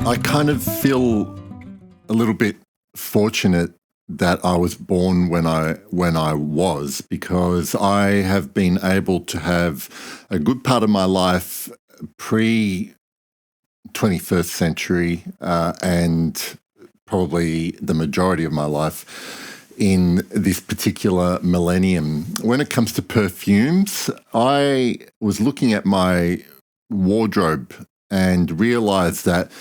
I kind of feel a little bit fortunate that I was born when I was, because I have been able to have a good part of my life pre 21st century and probably the majority of my life in this particular millennium. When it comes to perfumes, I was looking at my wardrobe and realized that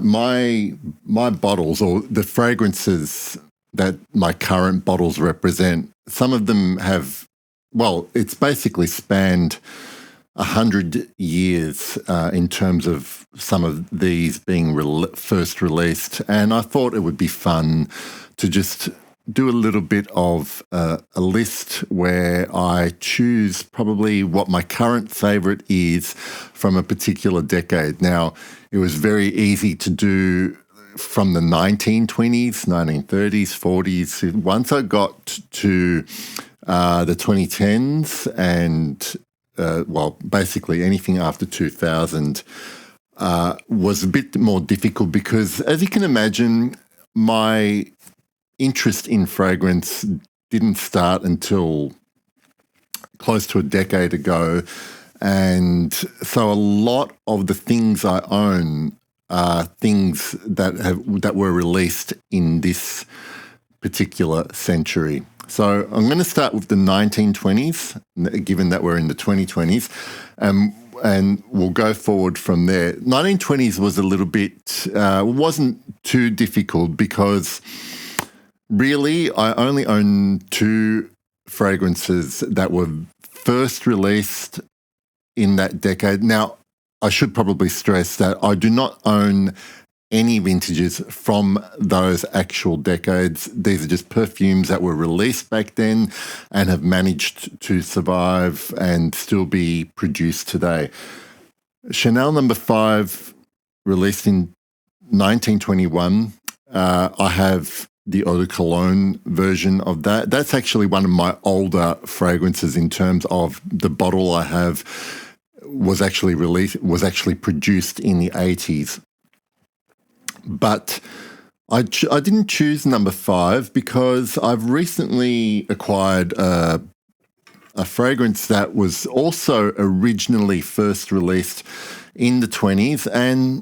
my bottles, or the fragrances that my current bottles represent, some of them have, well, it's basically spanned 100 years in terms of some of these being first released. And I thought it would be fun to just do a little bit of a list where I choose probably what my current favorite is from a particular decade. Now, it was very easy to do from the 1920s, 1930s, 40s. Once I got to the 2010s and, basically anything after 2000 was a bit more difficult because, as you can imagine, my interest in fragrance didn't start until close to a decade ago. And so a lot of the things I own are things that were released in this particular century. So I'm going to start with the 1920s, given that we're in the 2020s, and we'll go forward from there. 1920s was a little bit, wasn't too difficult because really I only own two fragrances that were first released in that decade. Now, I should probably stress that I do not own any vintages from those actual decades. These are just perfumes that were released back then and have managed to survive and still be produced today. Chanel No. 5, released in 1921. I have the Eau de Cologne version of that. That's actually one of my older fragrances in terms of the bottle I have was actually produced in the 80s. But I didn't choose No. 5 because I've recently acquired a fragrance that was also originally first released in the 20s. And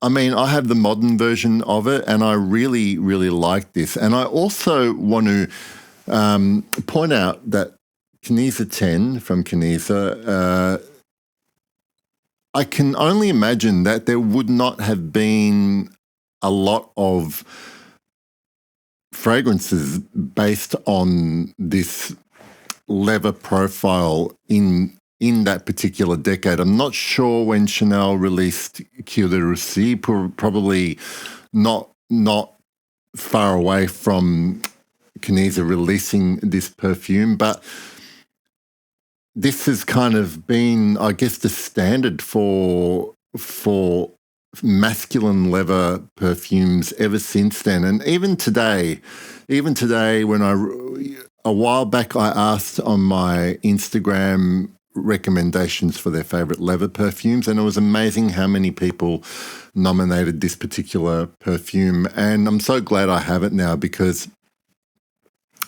I have the modern version of it, and I really, really like this. And I also want to point out that Canisa 10 from Canisa, I can only imagine that there would not have been a lot of fragrances based on this leather profile in that particular decade. I'm not sure when Chanel released Cœur de Russie, probably not far away from Canisa releasing this perfume, but this has kind of been, I guess, the standard for masculine leather perfumes ever since then. And even today, when a while back I asked on my Instagram recommendations for their favorite leather perfumes, and it was amazing how many people nominated this particular perfume. And I'm so glad I have it now because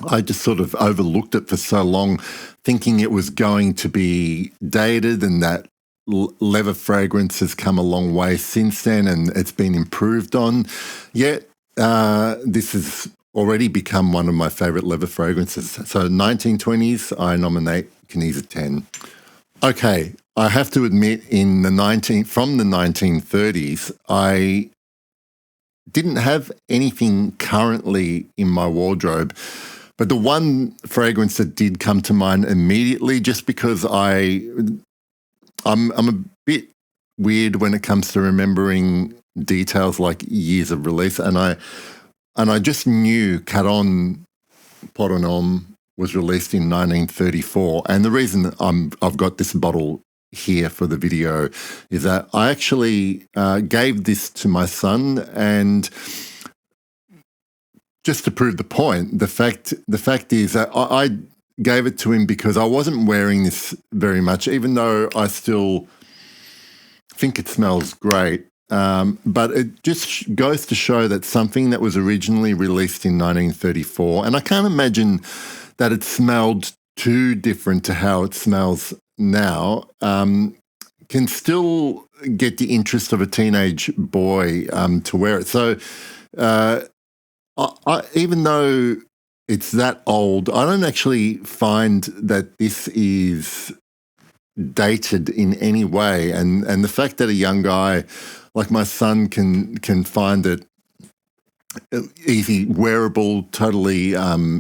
I just sort of overlooked it for so long, thinking it was going to be dated and that leather fragrance has come a long way since then and it's been improved on. Yet this has already become one of my favorite leather fragrances. So 1920s, I nominate Canisa 10. Okay, I have to admit, from the 1930s, I didn't have anything currently in my wardrobe. But the one fragrance that did come to mind immediately, just because I'm a bit weird when it comes to remembering details like years of release, and I just knew Caron Pot en Homme was released in 1934, and the reason I've got this bottle here for the video is that I actually gave this to my son, and just to prove the point, the fact is that I gave it to him because I wasn't wearing this very much, even though I still think it smells great. But it just goes to show that something that was originally released in 1934, and I can't imagine that it smelled too different to how it smells now, can still get the interest of a teenage boy to wear it. So even though it's that old, I don't actually find that this is dated in any way. And the fact that a young guy like my son can find it easy, wearable, totally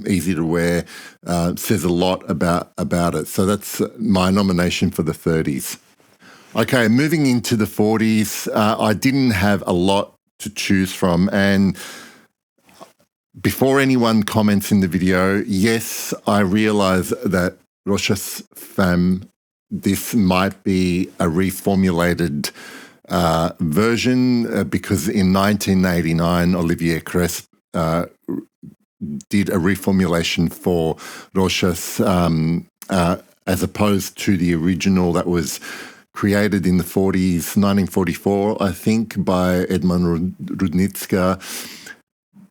easy to wear, says a lot about it. So that's my nomination for the 30s. Okay, moving into the 40s, I didn't have a lot to choose from. And before anyone comments in the video, yes, I realise that Rochas Femme, this might be a reformulated version because in 1989, Olivier Cresp did a reformulation for Rochas as opposed to the original that was created in the 40s, 1944, I think, by Edmund Rudnitska.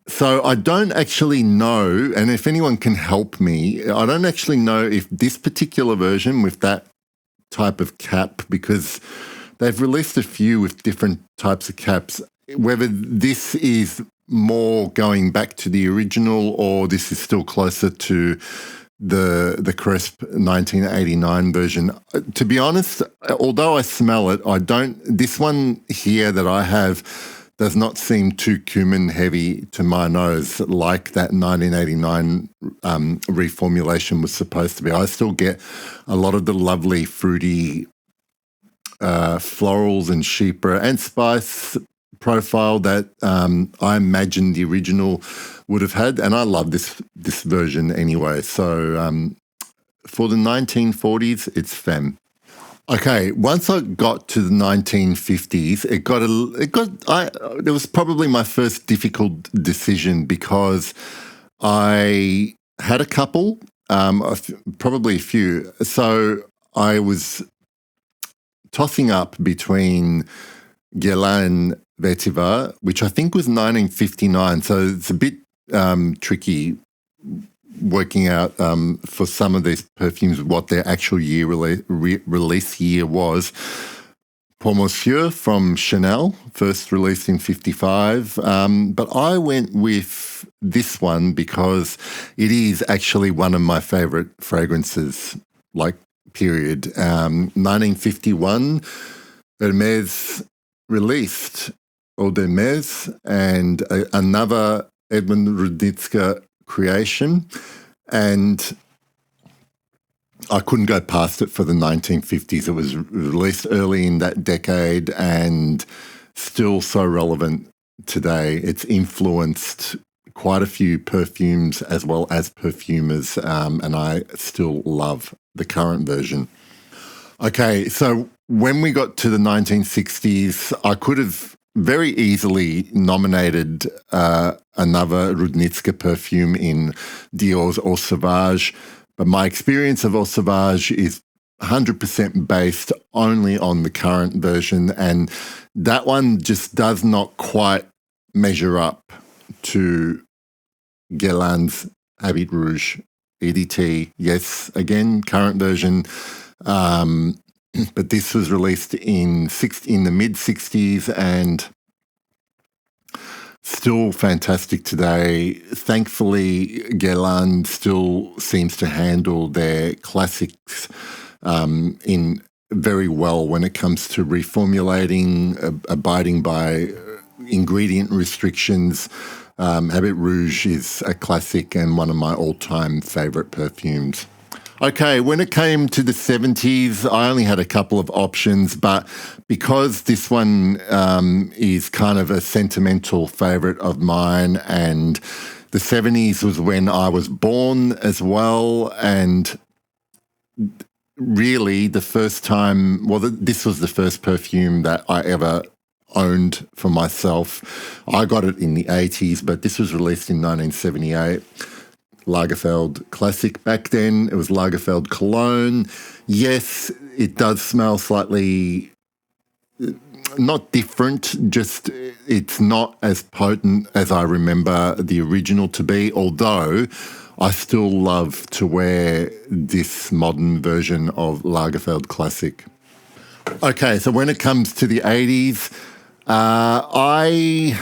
So I don't actually know, and if anyone can help me, I don't actually know if this particular version with that type of cap, because they've released a few with different types of caps, whether this is more going back to the original or this is still closer to the crisp 1989 version. To be honest, although I smell it, this one here that I have does not seem too cumin heavy to my nose like that 1989 reformulation was supposed to be. I still get a lot of the lovely fruity florals and chypre and spice profile that I imagine the original would have had, and I love this version anyway. So for the 1940s, it's Femme. Okay, once I got to the 1950s, it was probably my first difficult decision because I had a couple, probably a few. So I was tossing up between Guerlain Vetiver, which I think was 1959. So it's a bit tricky working out for some of these perfumes what their actual year release year was. Pour Monsieur from Chanel, first released in 55. But I went with this one because it is actually one of my favorite fragrances, like, period. 1951, Hermès released Eau d'Hermès, and another Edmund Rudnitska creation. And I couldn't go past it for the 1950s. It was released early in that decade and still so relevant today. It's influenced quite a few perfumes as well as perfumers, and I still love the current version. Okay, so when we got to the 1960s, I could have very easily nominated another Rudnitska perfume in Dior's Eau Sauvage, but my experience of Eau Sauvage is 100% based only on the current version, and that one just does not quite measure up to Guerlain's Habit Rouge EDT. Yes, again, current version. But this was released in the mid-60s and still fantastic today. Thankfully, Guerlain still seems to handle their classics in very well when it comes to reformulating, abiding by ingredient restrictions. Habit Rouge is a classic and one of my all-time favourite perfumes. Okay, when it came to the 70s, I only had a couple of options, but because this one is kind of a sentimental favourite of mine, and the 70s was when I was born as well, and really the first time, this was the first perfume that I ever owned for myself. I got it in the 80s, but this was released in 1978. Lagerfeld Classic. Back then, it was Lagerfeld Cologne. Yes, it does smell slightly not different, just it's not as potent as I remember the original to be, although I still love to wear this modern version of Lagerfeld Classic. Okay, so when it comes to the 80s, I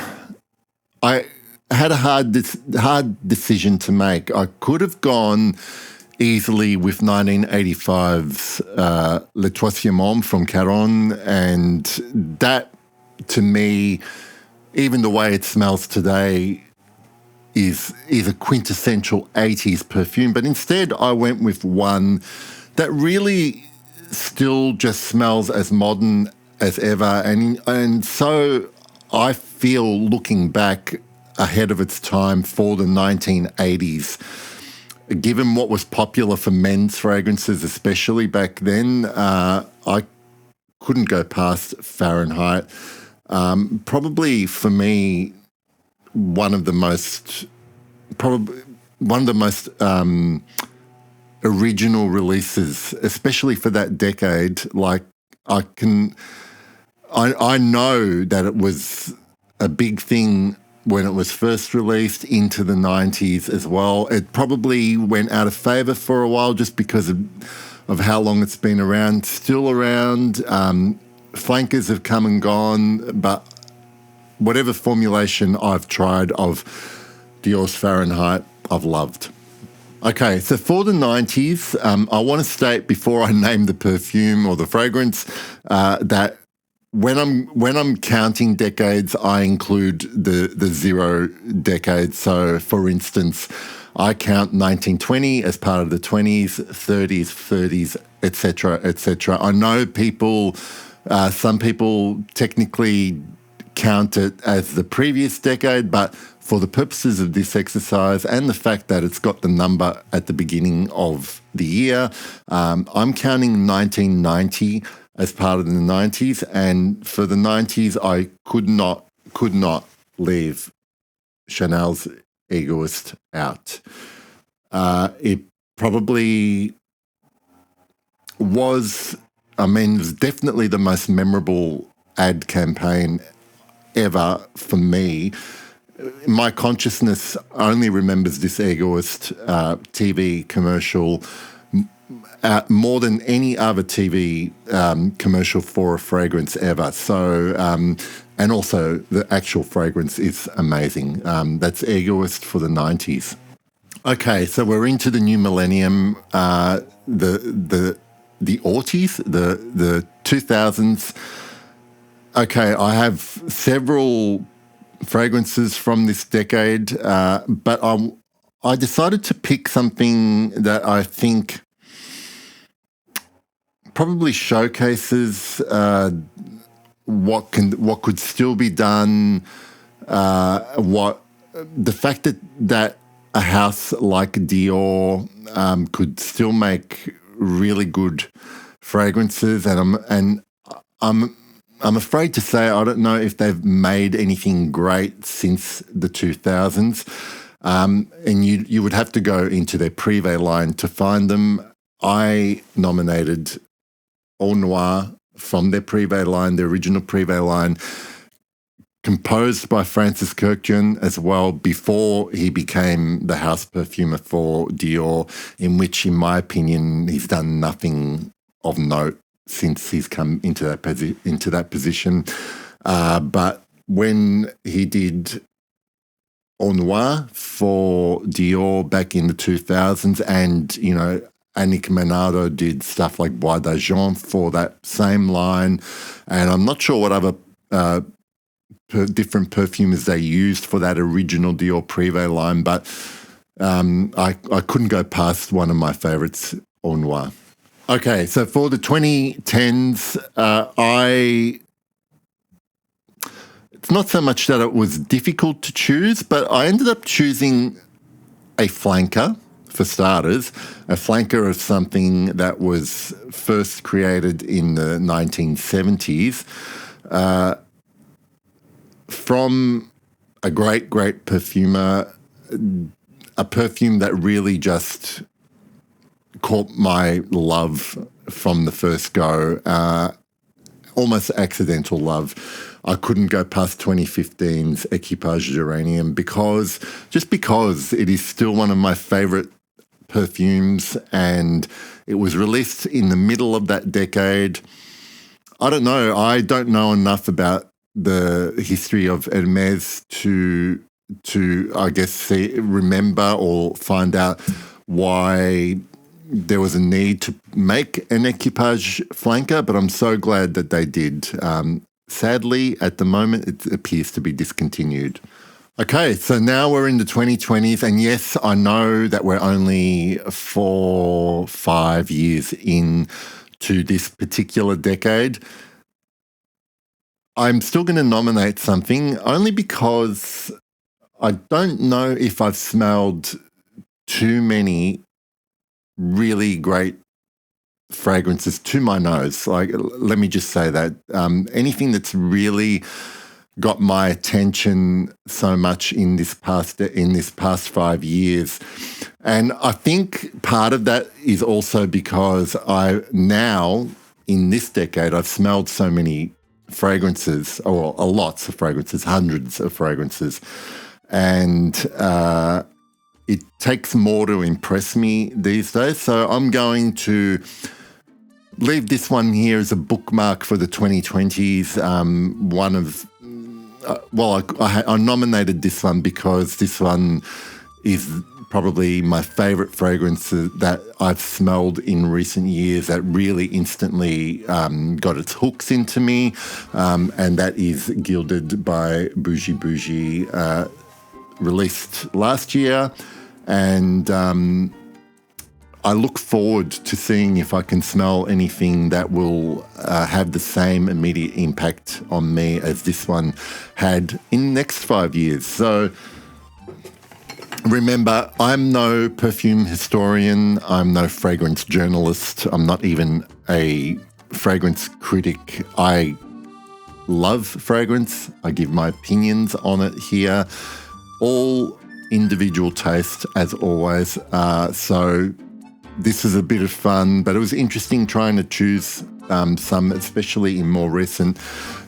had a hard decision to make. I could have gone easily with 1985's Le Troisième from Caron, and that, to me, even the way it smells today, is a quintessential 80s perfume. But instead, I went with one that really still just smells as modern as ever, and so I feel, looking back, ahead of its time for the 1980s. Given what was popular for men's fragrances, especially back then, I couldn't go past Fahrenheit. Probably for me, one of the most original releases, especially for that decade. Like I know that it was a big thing when it was first released into the 90s as well. It probably went out of favour for a while just because of how long it's been around. Still around. Flankers have come and gone, but whatever formulation I've tried of Dior's Fahrenheit, I've loved. Okay, so for the 90s, I want to state before I name the perfume or the fragrance that when I'm counting decades, I include the zero decades. So, for instance, I count 1920 as part of the 20s, 30s, 30s, etc., etc. I know some people technically count it as the previous decade, but for the purposes of this exercise and the fact that it's got the number at the beginning of the year, I'm counting 1990 as part of the 90s, and for the 90s, I could not leave Chanel's Egoist out. It probably was, it was definitely the most memorable ad campaign ever for me. My consciousness only remembers this Egoist TV commercial more than any other TV commercial for a fragrance ever. So, and also the actual fragrance is amazing. That's Egoist for the 90s. Okay, so we're into the new millennium, the aughties, the 2000s. Okay, I have several fragrances from this decade, but I decided to pick something that I think probably showcases what could still be done. What the fact that a house like Dior could still make really good fragrances, and I'm afraid to say I don't know if they've made anything great since the 2000s. And you would have to go into their Privé line to find them. I nominated Au Noir from their Privé line, the original Privé line, composed by Francis Kurkdjian as well, before he became the house perfumer for Dior, in which, in my opinion, he's done nothing of note since he's come into that position. But when he did Au Noir for Dior back in the 2000s, and, you know, Annick Menardo did stuff like Bois d'Argent for that same line, and I'm not sure what other different perfumers they used for that original Dior Privé line, but I couldn't go past one of my favourites, Au Noir. Okay, so for the 2010s, it's not so much that it was difficult to choose, but I ended up choosing a flanker, for starters, a flanker of something that was first created in the 1970s from a great, great perfumer, a perfume that really just caught my love from the first go. almost accidental love. I couldn't go past 2015's Equipage Geranium because it is still one of my favourite perfumes, and it was released in the middle of that decade. I don't know enough about the history of Hermes to I guess remember or find out why there was a need to make an Equipage flanker, but I'm so glad that they did. Sadly, at the moment, it appears to be discontinued. Okay, so now we're in the 2020s, and yes, I know that we're only 4-5 years into this particular decade. I'm still going to nominate something only because I don't know if I've smelled too many really great fragrances to my nose. Like, let me just say that anything that's really got my attention so much in this past 5 years. And I think part of that is also because now in this decade, I've smelled so many fragrances, or lots of fragrances, hundreds of fragrances. And it takes more to impress me these days. So I'm going to leave this one here as a bookmark for the 2020s. I nominated this one because this one is probably my favourite fragrance that I've smelled in recent years that really instantly got its hooks into me, and that is Gilded by Bougie Bougie, released last year. And I look forward to seeing if I can smell anything that will have the same immediate impact on me as this one had in the next 5 years. So remember, I'm no perfume historian. I'm no fragrance journalist. I'm not even a fragrance critic. I love fragrance. I give my opinions on it here. All individual taste, as always. So this is a bit of fun, but it was interesting trying to choose some, especially in more recent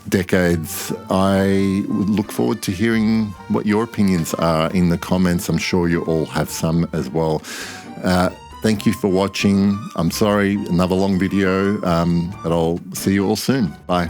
decades. I would look forward to hearing what your opinions are in the comments. I'm sure you all have some as well. Thank you for watching. I'm sorry, another long video, but I'll see you all soon. Bye.